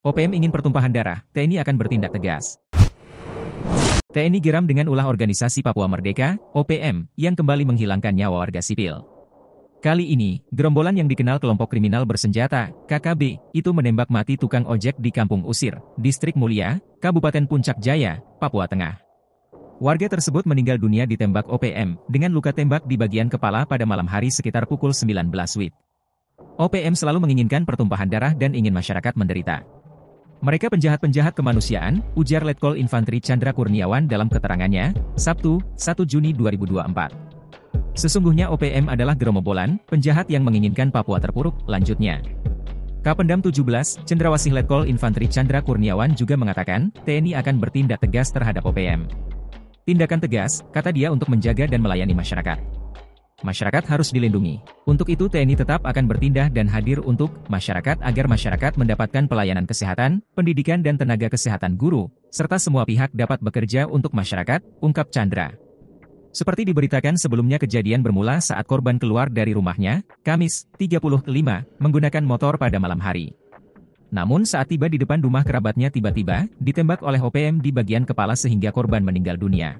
OPM ingin pertumpahan darah, TNI akan bertindak tegas. TNI geram dengan ulah Organisasi Papua Merdeka, OPM, yang kembali menghilangkan nyawa warga sipil. Kali ini, gerombolan yang dikenal kelompok kriminal bersenjata, KKB, itu menembak mati tukang ojek di Kampung Usir, Distrik Mulia, Kabupaten Puncak Jaya, Papua Tengah. Warga tersebut meninggal dunia ditembak OPM, dengan luka tembak di bagian kepala pada malam hari sekitar pukul 19 WIB. OPM selalu menginginkan pertumpahan darah dan ingin masyarakat menderita. Mereka penjahat-penjahat kemanusiaan, ujar Letkol Infantri Chandra Kurniawan dalam keterangannya, Sabtu, 1 Juni 2024. Sesungguhnya OPM adalah gerombolan, penjahat yang menginginkan Papua terpuruk, lanjutnya. Kapendam 17, Cendrawasih Letkol Infantri Chandra Kurniawan juga mengatakan, TNI akan bertindak tegas terhadap OPM. Tindakan tegas, kata dia untuk menjaga dan melayani masyarakat. Masyarakat harus dilindungi. Untuk itu TNI tetap akan bertindak dan hadir untuk masyarakat agar masyarakat mendapatkan pelayanan kesehatan, pendidikan dan tenaga kesehatan guru, serta semua pihak dapat bekerja untuk masyarakat, ungkap Chandra. Seperti diberitakan sebelumnya kejadian bermula saat korban keluar dari rumahnya, Kamis, 35, menggunakan motor pada malam hari. Namun saat tiba di depan rumah kerabatnya tiba-tiba, ditembak oleh OPM di bagian kepala sehingga korban meninggal dunia.